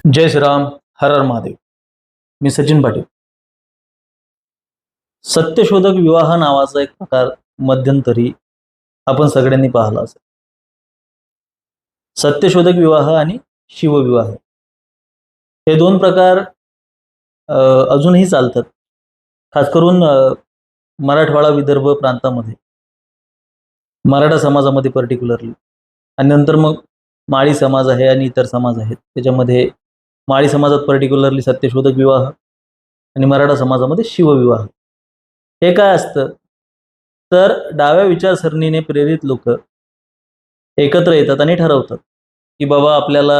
जय श्रीराम. हर हर महादेव. मी सचिन पाटील. सत्यशोधक विवाह नावाचा एक प्रकार मध्यंतरी आपण सगळ्यांनी पाहिला असेल. सत्यशोधक विवाह आणि शिवविवाह हे दोन प्रकार अजूनही चालतात. खास करून मराठवाडा विदर्भ प्रांतामध्ये, मराठा समाजामध्ये पर्टिक्युलरली, आणि नंतर मग माळी समाज आहे आणि इतर समाज आहेत. त्याच्यामध्ये माळी समाजात पर्टिक्युलरली सत्यशोधक विवाह आणि मराठा समाजामध्ये शिवविवाह. हे काय असतं तर डाव्या विचारसरणीने प्रेरित लोक एकत्र येतात आणि ठरवतात की बाबा आपल्याला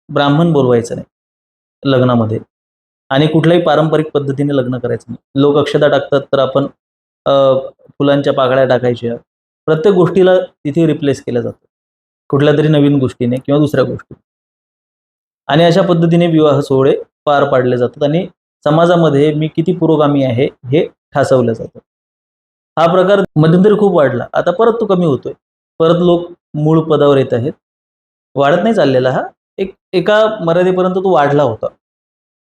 ब्राह्मण बोलवायचं नाही लग्नामध्ये आणि कुठल्याही पारंपरिक पद्धतीने लग्न करायचं नाही. लोक अक्षता टाकतात तर आपण फुलांच्या पाकळ्या टाकायच्या. प्रत्येक गोष्टीला तिथे रिप्लेस केलं जातं कुठल्या तरी नवीन गोष्टीने किंवा दुसऱ्या गोष्टी, आणि अशा पद्धतीने विवाह सोहळे पार पाडले जातात आणि समाजामध्ये मी किती पुरोगामी आहे हे ठासवलं जातं. हा प्रकार मध्यंतरी खूप वाढला, आता परत तो कमी होतोय. परत लोक मूळ पदावर येत आहेत. वाढत नाही चाललेला हा, एका मर्यादेपर्यंत तो वाढला होता.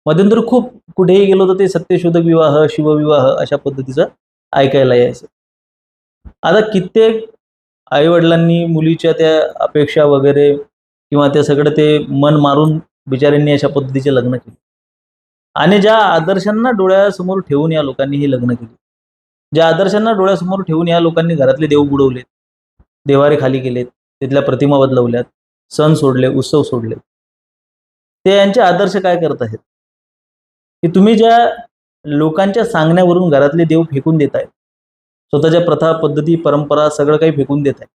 मध्यंतरी खूप कुठेही गेलो तर ते सत्यशोधक विवाह, शिवविवाह अशा पद्धतीचं ऐकायला यायचं. आता कित्येक आईवडिलांनी मुलीच्या त्या अपेक्षा वगैरे किंवा ते सगळं ते मन मारून बिचाऱ्यांनी अशा पद्धतीचे लग्न केले आणि ज्या आदर्शांना डोळ्यासमोर ठेवून या लोकांनी ही लग्न केली, ज्या आदर्शांना डोळ्यासमोर ठेवून या लोकांनी घरातले देव बुडवलेत, देवारे खाली केलेत, तिथल्या प्रतिमा बदलवल्यात, सण सोडले, उत्सव सोडले, ते यांचे आदर्श काय करत आहेत की तुम्ही ज्या लोकांच्या सांगण्यावरून घरातले देव फेकून देत आहेत, स्वतःच्या प्रथा पद्धती परंपरा सगळं काही फेकून देत आहे,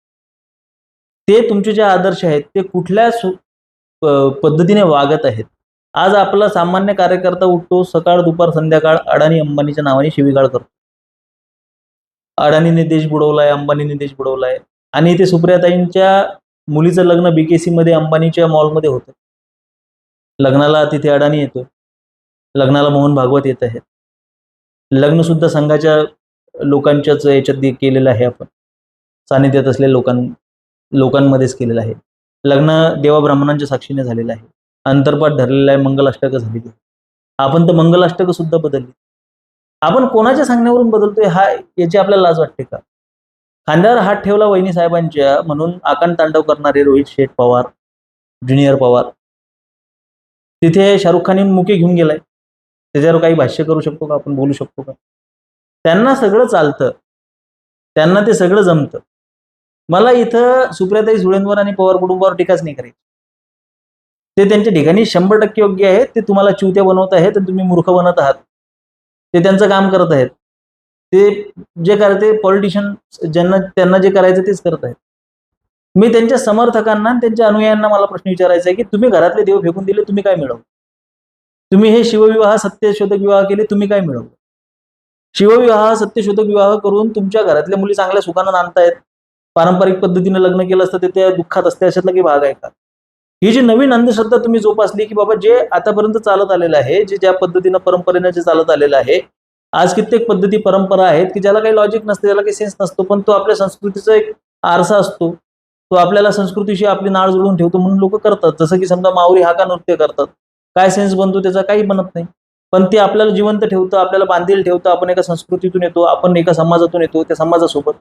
ते तुमचे जे आदर्श आहेत ते कुठल्या पद्धतीने वागत आहेत. आज आपला सामान्य कार्यकर्ता उठतो, सकाळ दुपार संध्याकाळ अडाणी अंबानीच्या नावाने शिवीगाळ करतो. अडाणीने देश बुडवलाय, अंबानीने देश बुडवलाय, आणि इथे सुप्रियाताईंच्या मुलीचं लग्न BKC मध्ये अंबानीच्या मॉलमध्ये होतं. लग्नाला तिथे अडाणी येतोय, लग्नाला मोहन भागवत येत आहेत, लग्न सुद्धा संघाच्या लोकांच्याच याच्यात केलेलं आहे, आपण सानिध्यात असलेल्या लोकांमध्येच केलेलं आहे. लग्न देवा ब्राह्मणांच्या साक्षीने झालेलं आहे, अंतरपाठ धरलेला आहे, मंगलाष्टक झालेली आहे. आपण तर मंगलाष्टक सुद्धा बदलली. आपण कोणाच्या सांगण्यावरून बदलतोय हा याची आपल्याला लाज वाटते का? खांद्यावर हात ठेवला वहिनी साहेबांच्या म्हणून आकांड तांडव करणारे रोहित शेठ पवार, ज्युनियर पवार, तिथे शाहरुख खान मुके घेऊन गेलाय. त्याच्यावर काही भाष्य करू शकतो का? आपण बोलू शकतो का? त्यांना सगळं चालतं, त्यांना ते सगळं जमतं. मला इथं सुप्रियाताई सुळेंवर आणि पवार कुटुंबावर टीकाच नाही करायची. ते त्यांच्या ठिकाणी 100% योग्य आहेत. ते तुम्हाला चिवत्या बनवत आहेत आणि तुम्ही मूर्ख बनत आहात. ते त्यांचं काम करत आहेत. ते जे करते पॉलिटिशियन त्यांना जे करायचं तेच करत आहेत. मी त्यांच्या समर्थकांना आणि त्यांच्या अनुयायांना मला प्रश्न विचारायचा आहे की तुम्ही घरातले देव फेकून दिले, तुम्ही काय मिळवलं? तुम्ही हे शिवविवाह सत्यशोधक विवाह केले, तुम्ही काय मिळवलं? शिवविवाह सत्यशोधक विवाह करून तुमच्या घरातल्या मुली चांगल्या सुखानं नांदतायत. पारंपरिक पद्धतीने लग्न केलं असतं ते त्या दुःखात असते, अशातला काही भाग आहे का? ही जी नवीन अंधश्रद्धा तुम्ही जोपासली की बाबा जे आतापर्यंत चालत आलेलं आहे, जे ज्या पद्धतीनं परंपरेनं जे चालत आलेलं आहे, आज कित्येक पद्धती परंपरा आहेत की ज्याला काही लॉजिक नसते, ज्याला काही सेन्स नसतो, पण तो आपल्या संस्कृतीचा एक आरसा असतो. तो आपल्याला संस्कृतीशी आपली नाळ जोडून ठेवतो म्हणून लोक करतात. जसं की समजा माऊली हाका नृत्य करतात, काय सेन्स बनतो त्याचा? काही बनत नाही, पण ते आपल्याला जिवंत ठेवतं, आपल्याला बांधील ठेवतं. आपण एका संस्कृतीतून येतो, आपण एका समाजातून येतो, त्या समाजासोबत.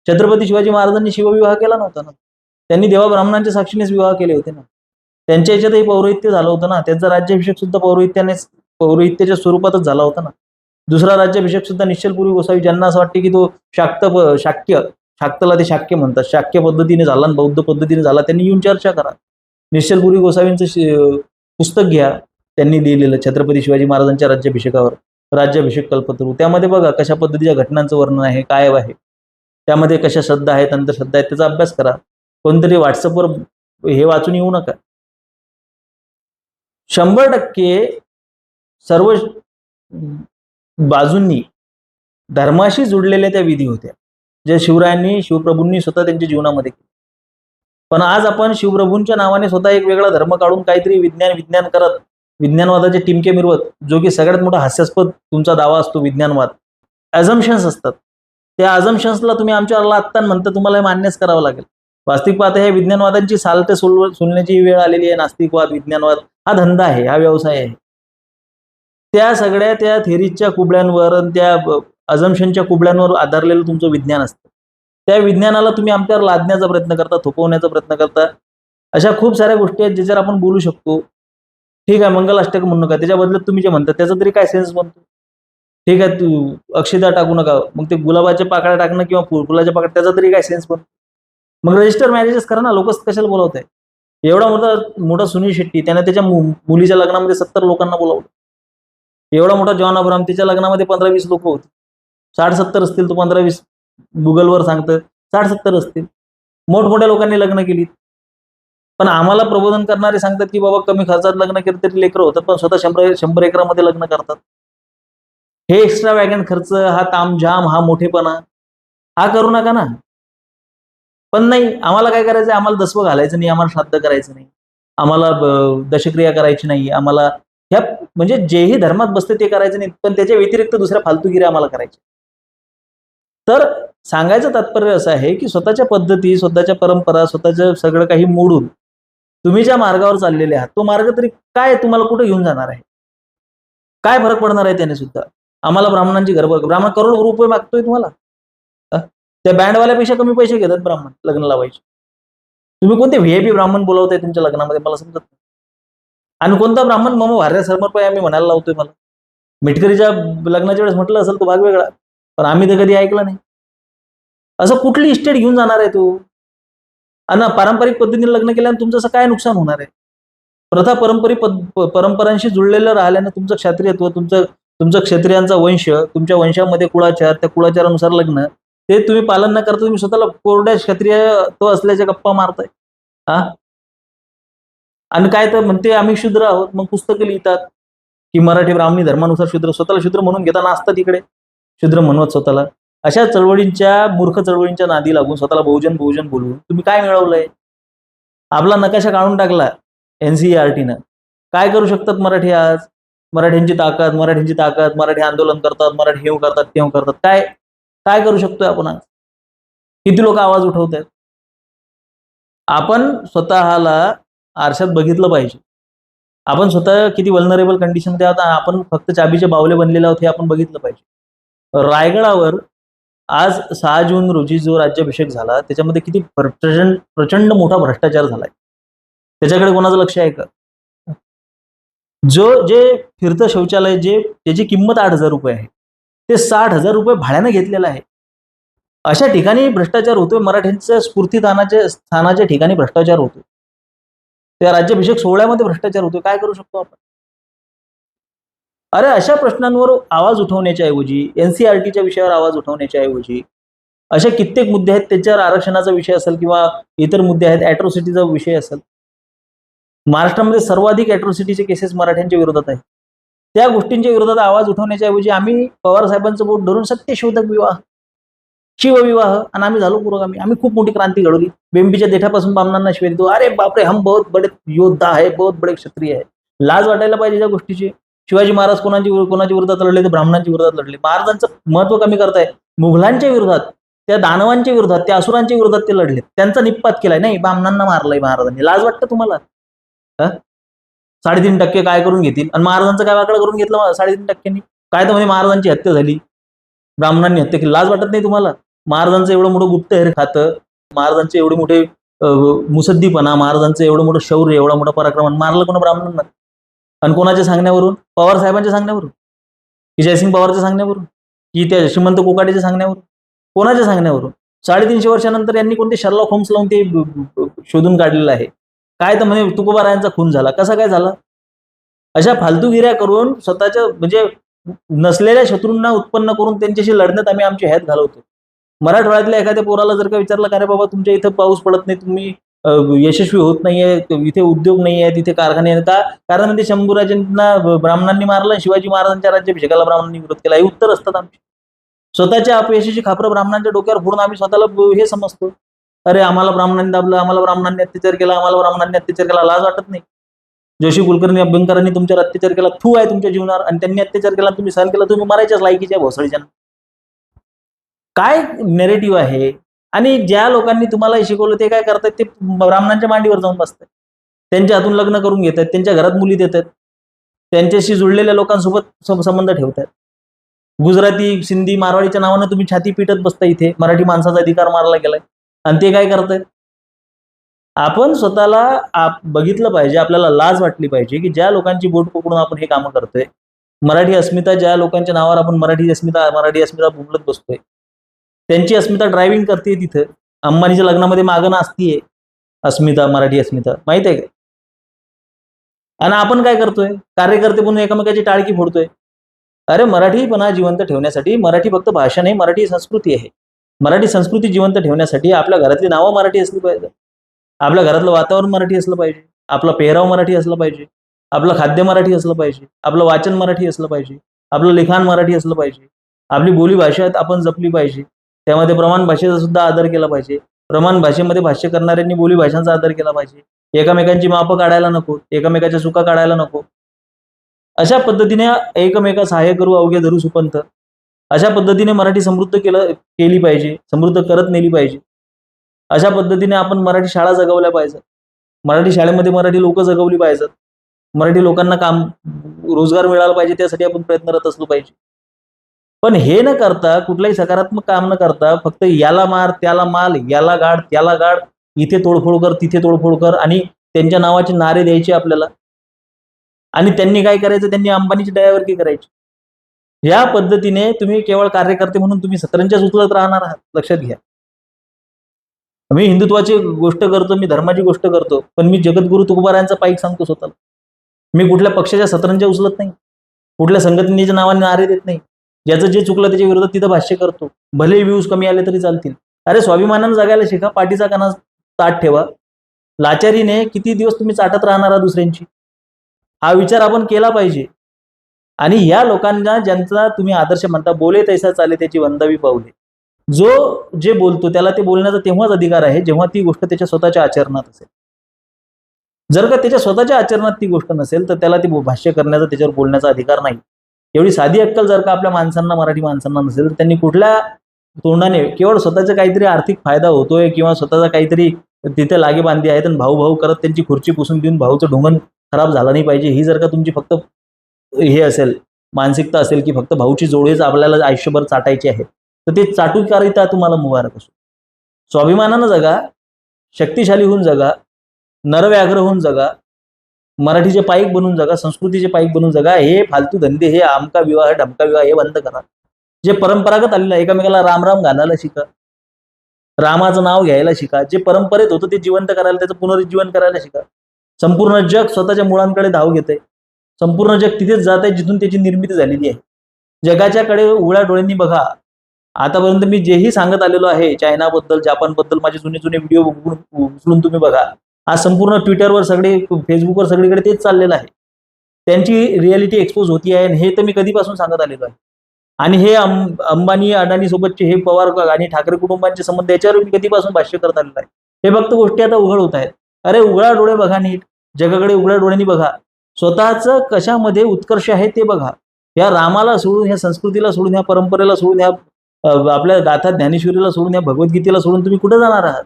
छत्रपती शिवाजी महाराजांनी शिवविवाह केला नव्हता ना, त्यांनी देवा ब्राह्मणांच्या साक्षीनेच विवाह केले होते ना. त्यांच्या याच्यातही पौरोहित्य झालं होतं ना. त्यांचा राज्याभिषेक सुद्धा पौरोहित्याच्या स्वरूपातच झाला होता ना. दुसरा राज्याभिषेक सुद्धा निश्चलपुरी गोसावी, ज्यांना असं वाटते की तो शाक्तला ते शाक्य म्हणतात, शाक्य पद्धतीने झाला आणि बौद्ध पद्धतीने झाला, त्यांनी येऊन चर्चा करा. निश्चलपुरी गोसावींचं पुस्तक घ्या, त्यांनी लिहिलेलं छत्रपती शिवाजी महाराजांच्या राज्याभिषेकावर, राज्याभिषेक कल्पतरू. त्यामध्ये बघा कशा पद्धतीच्या घटनांचं वर्णन आहे, काय आहे, त्यामध्ये कशा श्रद्धा आहेत, अंधश्रद्धा आहेत, त्याचा अभ्यास करा. कोणतरी व्हॉट्सअपवर हे वाचून येऊ नका. 100% सर्व बाजूंनी धर्माशी जुडलेल्या त्या विधी होत्या, ज्या शिवरायांनी, शिवप्रभूंनी स्वतः त्यांच्या जीवनामध्ये केल्या. पण आज आपण शिवप्रभूंच्या नावाने स्वतः एक वेगळा धर्म काढून काहीतरी विज्ञान करत, विज्ञानवादाचे टिमके मिरवत, जो की सगळ्यात मोठा हास्यास्पद तुमचा दावा असतो विज्ञानवाद. अझम्पशन्स असतात, त्या अझम्पशन्सला तुम्ही आमच्या अल्ला आत्तान म्हणता, तुम्हाला मान्यच करावं लागेल. वास्तविक पाहता हे विज्ञानवादांची सालटे सोलण्याची वेळ आलेली आहे. नास्तिकवाद, विज्ञानवाद हा धंदा आहे, हा व्यवसाय आहे. त्या सगळ्या त्या थेरीजच्या कुबड्यांवर आणि त्या अझम्पशनच्या कुबड्यांवर आधारलेलं तुमचं विज्ञान असतं. त्या विज्ञानाला तुम्ही आमच्यावर लादण्याचा प्रयत्न करता, थोपवण्याचा प्रयत्न करता. अशा खूप साऱ्या गोष्टी आहेत ज्याच्यावर आपण बोलू शकतो. ठीक आहे, मंगलाष्टक म्हणू नका, त्याच्या बदल्यात तुम्ही जे म्हणता त्याचा तरी काय सेन्स बनतो? ठीक आहे, तू अक्षता टाकू नका, मग ते गुलाबाच्या पाकळ्या टाकणं किंवा फुलाच्या पाकळ्या त्याचा तरी काय सेन्स बनतो? मग रजिस्टर मॅरेजेस करा ना, लोक कशाला बोलवत आहे? एवढा मोठा सुनील शेट्टी त्याने त्याच्या मुलीच्या लग्नामध्ये 70 लोकांना बोलावलं. एवढा मोठा जॉन अब्राहम त्याच्या लग्नामध्ये 15-20 लोक होते. 60-70 असतील, तो 15-20 गुगलवर सांगतं, 60-70 असतील. मोठमोठ्या लोकांनी लग्न केली. पण आम्हाला प्रबोधन करणारे सांगतात की बाबा कमी खर्चात लग्न केलं तरी लेकरं होतात, पण स्वतः 100 एकरामध्ये लग्न करतात. हे एक्स्ट्रा वॅगन खर्च, हा तामझाम, हा मोठेपणा हा करू नका ना. पण नाही, आम्हाला काय करायचं, आम्हाला दसवं घालायचं नाही, आम्हाला श्राद्ध करायचं नाही, आम्हाला दशक्रिया करायची नाही, आम्हाला ह्या म्हणजे जेही धर्मात बसते ते करायचं नाही, पण त्याच्या व्यतिरिक्त दुसऱ्या फालतूगिरी आम्हाला करायची. तर सांगायचं तात्पर्य असं आहे की स्वतःच्या पद्धती, स्वतःच्या परंपरा, स्वतःचं सगळं काही मोडून तुम्ही ज्या मार्गावर चाललेले आहात तो मार्ग तरी काय तुम्हाला कुठे घेऊन जाणार आहे? काय फरक पडणार आहे त्याने सुद्धा? आम्हाला ब्राह्मणांची ब्राह्मण करोड रुपये मागतोय तुम्हाला. त्या बँडवाल्यापेक्षा कमी पैसे घेतात ब्राह्मण लग्न लावायचे. तुम्ही कोणते व्हीआयपी ब्राह्मण बोलवताय तुमच्या लग्नामध्ये मला समजत नाही. आणि कोणता ब्राह्मण मम भार्या समर्पय आम्ही म्हणायला लावतोय मला? मिटकरीच्या लग्नाच्या वेळेस म्हटलं असेल तो भाग वेगळा, पण आम्ही तर कधी ऐकलं नाही. असं कुठली इस्टेट घेऊन जाणार आहे तू? आणि पारंपरिक पद्धतीने लग्न केल्यानं तुमचं असं काय नुकसान होणार आहे? प्रथा परंपरांशी जुळलेलं राहिल्यानं तुमचं क्षत्रियत्व, तुमचं क्षत्रियांचा वंश, तुमच्या वंशामध्ये कुळाचार, त्या कुळाचारानुसार लग्न, ते तुम्ही पालन न करता तुम्ही स्वतःला कोरड्या क्षत्रियत्व असल्याच्या गप्पा मारताय. हा, आणि काय तर म्हणते आम्ही शूद्र आहोत, मग पुस्तकं लिहितात की मराठी ब्राह्मणी धर्मानुसार शूद्र, स्वतःला शूद्र म्हणून घेताना असतात इकडे शूद्र म्हणवत स्वतःला. अशा चळवळींच्या, मूर्ख चळवळींच्या नादी लागून स्वतःला बहुजन बोलून तुम्ही काय मिळवलंय? आपला नकाशा काढून टाकला NCERTनं. काय करू शकतात मराठी आज? मराठ्यांची ताकद, मराठी आंदोलन करतात, मराठी हेव करतात, तेव करतात. काय काय करू शकतोय आपण आज? किती लोक आवाज उठवत आहेत? आपण स्वतःला आरशात बघितलं पाहिजे. आपण स्वतः किती वल्नरेबल कंडिशनमध्ये आहोत, आपण फक्त चाबीचे बावले बनलेले आहोत हे आपण बघितलं पाहिजे. रायगडावर आज 6 जून रोजी जो राज्याभिषेक झाला त्याच्यामध्ये किती प्रचंड मोठा भ्रष्टाचार झालाय. त्याच्याकडे कोणाचं लक्ष आहे का? जे फिरतं शौचालय त्याची किंमत 8,000 रुपये आहे, ते 60,000 रुपये भाड्यानं घेतलेलं आहे. अशा ठिकाणी भ्रष्टाचार होतोय. मराठ्यांच्या स्थानाच्या ठिकाणी भ्रष्टाचार होतोय. त्या राज्याभिषेक सोहळ्यामध्ये भ्रष्टाचार होतोय. काय करू शकतो आपण? अरे अशा प्रश्नांवर आवाज उठवण्याच्या ऐवजी, NCERTच्या विषयावर आवाज उठवण्याच्या ऐवजी अशा कित्येक मुद्दे आहेत, त्याच्यावर आरक्षणाचा विषय असेल किंवा इतर मुद्दे आहेत, ॲट्रॉसिटीचा विषय असेल. महाराष्ट्रामध्ये सर्वाधिक ॲट्रॉसिटीचे केसेस मराठ्यांच्या विरोधात आहेत. त्या गोष्टींच्या विरोधात आवाज उठवण्याच्या ऐवजी आम्ही पवार साहेबांचं बोट धरून सत्यशोधक विवाह, शिवविवाह, आणि आम्ही झालो पुरोगामी. आम्ही खूप मोठी क्रांती घडवली. बेंबीच्या देठापासून बामणांना शिवाय देतो. अरे बापरे, हम बहुत बडे योद्धा आहे, बहुत बडे क्षत्रिय आहे. लाज वाटायला पाहिजे त्या गोष्टीची. शिवाजी महाराज कोणाच्या विरोधात लढले? तर ब्राह्मणांच्या विरोधात लढले. महाराजांचं महत्व कमी करताय. मुघलांच्या विरोधात, त्या दानवांच्या विरोधात, त्या असुरांच्या विरोधात ते लढले. त्यांचा निपात केलाय. नाही, ब्राह्मणांना मारलंय महाराजांनी. लाज वाटतं तुम्हाला? 3.5% काय करून घेतील? आणि महाराजांचं काय वाकडं करून घेतलं 3.5%? काय तर म्हणजे महाराजांची हत्या झाली, ब्राह्मणांनी हत्या केली. लाज वाटत नाही तुम्हाला? महाराजांचं एवढं मोठं गुप्तहेर खातं, महाराजांचे एवढे मोठे मुसद्दीपणा, महाराजांचं एवढं मोठं शौर्य, एवढा मोठा पराक्रम मारलं कोणा? ब्राह्मणांना. आणि कोणाच्या सांगण्यावरून? पवार साहेबांच्या सांगण्यावरून, की जयसिंग पवारच्या सांगण्यावरून, की त्या श्रीमंत कोकाटेच्या सांगण्यावरून? कोणाच्या सांगण्यावरून? 350 वर्षानंतर यांनी कोणते शर्लॉक होम्स लावून ते शोधून काढलेलं आहे. काय तर म्हणजे तुकोबारायांचा खून झाला. कसा काय झाला? अशा फालतूगिऱ्या करून स्वतःच्या म्हणजे नसलेल्या शत्रूंना उत्पन्न करून त्यांच्याशी लढण्यात आम्ही आमची हयात घालवतो. मराठवाड्यातल्या एखाद्या पोराला जर का विचारलं का रे बाबा तुमच्या इथं पाऊस पडत नाही, तुम्ही यशस्वी होत नाहीये, इथे उद्योग नाही आहेत, इथे कारखाने आहेत का? कारण म्हणजे शंभूराजांना ब्राह्मणांनी मारलं, शिवाजी महाराजांच्या राज्याभिषेकाला ब्राह्मणांनी विरोध केला. हे उत्तर असतात आमची. स्वतःच्या अपयशाची खापरं ब्राह्मणांच्या डोक्यावर फोडून आम्ही स्वतःला हे समजतो, अरे आम्हाला ब्राह्मणांनी दाबलं, आम्हाला ब्राह्मणांनी अत्याचार केला, आम्हाला ब्राह्मणांनी अत्याचार केला. लाज वाटत नाही? जोशी कुलकर्णी अभ्यंकरांनी तुमच्यावर अत्याचार केला, थू आहे तुमच्या जीवनावर, आणि त्यांनी अत्याचार केला, तुम्ही सहन केला, तुम्ही मरायच्याच लायकीच्या भोसडीच्या. काय नेरेटिव्ह आहे? आणि ज्या लोकांनी तुम्हाला हे शिकवलं ते काय करतात, ते ब्राह्मणांच्या मांडीवर जाऊन बसतात, त्यांच्या हातून लग्न करून घेतात, त्यांच्या घरात मुली देतात, त्यांच्याशी जुळलेल्या लोकांसोबत संबंध ठेवतात. गुजराती, सिंधी, मारवाडीच्या नावानं तुम्ही छाती पिटत बसता इथे, मराठी माणसाचा अधिकार मारला गेलाय. आणि ते काय करतायत? आपण स्वतःला बघितलं पाहिजे, आपल्याला लाज वाटली पाहिजे की ज्या लोकांची बोट पकडून आपण हे कामं करतोय, मराठी अस्मिता ज्या लोकांच्या नावावर आपण मराठी अस्मिता बोलत बसतोय, त्यांची अस्मिता ड्रायव्हिंग करते तिथं. अंबानीच्या लग्नामध्ये मागणं असतीये अस्मिता, मराठी अस्मिता, माहित आहे का? आणि आपण काय करतोय? कार्यकर्ते म्हणून एकमेकाची टाळकी फोडतोय. अरे मराठीपणा जिवंत ठेवण्यासाठी मराठी फक्त भाषा नाही, मराठी संस्कृती आहे. मराठी संस्कृती जिवंत ठेवण्यासाठी आपल्या घरातली नावं मराठी असली पाहिजे, आपल्या घरातलं वातावरण मराठी असलं पाहिजे, आपला पेहराव मराठी असला पाहिजे, आपलं खाद्य मराठी असलं पाहिजे, आपलं वाचन मराठी असलं पाहिजे, आपलं लिखाण मराठी असलं पाहिजे, आपली बोली भाषा आपण जपली पाहिजे. त्यामध्ये प्रमाण भाषेचा सुद्धा आदर केला पाहिजे. प्रमाण भाषेमध्ये भाष्य करणाऱ्यांनी बोली भाषांचा आदर केला पाहिजे. एकमेकांची मापं काढायला नको, एकमेकाच्या चुका काढायला नको. अशा पद्धतीने एकमेका सहाय्य करू अवघे धरू सुपंथ, अशा पद्धतीने मराठी समृद्ध केली पाहिजे, समृद्ध करत नेली पाहिजे. अशा पद्धतीने आपण मराठी शाळा जगवल्या पाहिजेत, मराठी शाळेमध्ये मराठी लोक जगवली पाहिजेत, मराठी लोकांना रोजगार मिळाला पाहिजे, त्यासाठी आपण प्रयत्नरत असलो पाहिजे. पण हे न करता, कुठलाही सकारात्मक काम न करता, फक्त याला मार त्याला माल, याला गाड त्याला गाड, इथे तोडफोड कर तिथे तोडफोड कर, आणि त्यांच्या नावाचे नारे द्यायचे आपल्याला. आणि त्यांनी काय करायचं? त्यांनी अंबानीची दयावरती करायची. या पद्धतीने तुम्ही केवळ कार्यकर्ते म्हणून तुम्ही सतरंजाच उचलत राहणार आहात, लक्षात घ्या. मी हिंदुत्वाची गोष्ट करतो, मी धर्माची गोष्ट करतो, पण मी जगद्गुरु तुकोबारायांचा पाईक सांगतो स्वतःला. मी कुठल्या पक्षाच्या सतरंजा उचलत नाही, कुठल्या संघटनेच्या नावाने नारे देत नाही. ज्याचं जे चुकलं त्याच्या विरोधात तिथं भाष्य करतो, भले व्ह्यूज कमी आले तरी चालतील. अरे स्वाभिमानानं जगायला शिका, पाठीचा कणा ताट ठेवा. लाचारीने किती दिवस तुम्ही चाटत राहणार आहात दुसऱ्यांची? हा विचार आपण केला पाहिजे. आणि या लोकांना ज्यांचा तुम्ही आदर्श म्हणता, बोले तैसा चाले त्याची वंदावी पाऊले, जो जे बोलतो त्याला ते बोलण्याचा तेव्हाच अधिकार आहे जेव्हा ती गोष्ट त्याच्या स्वतःच्या आचरणात असेल. जर का त्याच्या स्वतःच्या आचरणात ती गोष्ट नसेल तर त्याला ती भाष्य करण्याचा, त्याच्यावर बोलण्याचा अधिकार नाही. एवढी साधी अक्कल जर का आपल्या माणसांना, मराठी माणसांना नसेल, तर त्यांनी कुठल्या तोंडाने केवळ स्वतःचा काहीतरी आर्थिक फायदा होतोय किंवा स्वतःचा काहीतरी तिथे लागेबांधी आहेत आणि भाऊ करत त्यांची खुर्ची पुसून देऊन भाऊचं ढोंगण खराब झाला नाही पाहिजे, ही जर का तुमची फक्त हे असेल, मानसिकता असेल की फक्त भाऊची जोडीच आपल्याला आयुष्यभर चाटायची आहे, तर ते चाटुकारिता तुम्हाला मुबारक असो. स्वाभिमानानं जगा, शक्तिशाली होऊन जगा, नरव्याघ्र होऊन जगा, मराठीचे पाईक बनून जगा, संस्कृतीचे पाईक बनून जगा. हे फालतू धंदे, हे आमका विवाह ढमका विवाह, हे बंद करा. जे परंपरागत आलेलं, एकामेकाला राम राम घालायला शिका, रामाचं नाव घ्यायला शिका. जे परंपरेत होतं ते जिवंत करायला, त्याचं पुनरुज्जीवन करायला शिका. संपूर्ण जग स्वतःच्या मुळांकडे धाव घेतंय, संपूर्ण जग तिथेच जात आहे जिथून त्याची निर्मिती झालेली आहे. जगाच्याकडे उघड्या डोळ्यांनी बघा. आतापर्यंत मी जेही सांगत आलेलो आहे, चायनाबद्दल, जापानबद्दल, माझे जुने जुने व्हिडिओ उचलून तुम्ही बघा. आज संपूर्ण ट्विटरवर, सगळे फेसबुकवर, सगळीकडे तेच चाललेलं आहे. त्यांची रियालिटी एक्सपोज होती आहे, आणि हे तर मी कधीपासून सांगत आलेलो आहे. आणि हे अंबानी अडाणी सोबतचे हे पवार आणि ठाकरे कुटुंबांचे संबंध, याच्यावर मी कधीपासून भाष्य करत आलेलो आहे. हे फक्त गोष्टी आता उघड होत आहेत. अरे उघडा डोळे बघा, नीट जगाकडे उघड्या डोळ्यांनी बघा. स्वतःचं कशामध्ये उत्कर्ष आहे ते बघा. या रामाला सोडून, या संस्कृतीला सोडून, या परंपरेला सोडून, या आपल्या गाथा ज्ञानेश्वरीला सोडून, या भगवद्गीतेला सोडून तुम्ही कुठे जाणार आहात?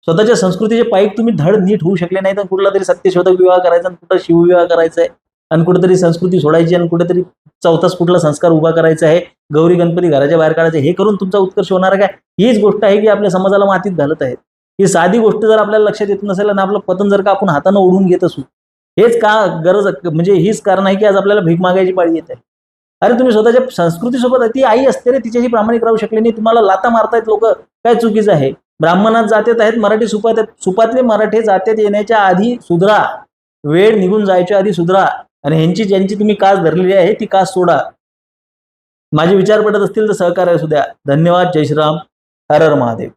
स्वतःच्या संस्कृतीचे पाईक तुम्ही धड नीट होऊ शकले नाही, तर कुठला तरी सत्यशोधक विवाह करायचा, आणि कुठं शिवविवाह करायचा आहे, आणि कुठेतरी संस्कृती सोडायची, आणि कुठेतरी चौथाच कुठला संस्कार उभा करायचा आहे, गौरी गणपती घराच्या बाहेर काढायचे. हे करून तुमचा उत्कर्ष होणार काय? हीच गोष्ट आहे की आपल्या समाजाला मातीत घालत आहेत. ही साधी गोष्ट जर आपल्याला लक्षात येत नसेल, आणि आपलं पतन जर का आपण हातानं ओढून घेत असू, हेच का गरज, म्हणजे हीच कारण आहे की आज आपल्याला भीक मागायची पाळी येत आहे. अरे तुम्ही स्वतःच्या संस्कृतीसोबत, ती आई असते रे, तिच्याशी प्रामाणिक राहू शकले नाही, तुम्हाला लाता मारतायत लोक, काय चुकीचं आहे? ब्राह्मणात जात्यात आहेत, मराठी सुपातले मराठी जात्यात येण्याच्या आधी सुधरा, वेळ निघून जायच्या आधी सुधरा, आणि ह्यांची ज्यांची तुम्ही कास धरलेली आहे ती कास सोडा. माझे विचार पडत असतील तर सहकार्य असू द्या. धन्यवाद. जय श्रीराम. हर हर महादेव.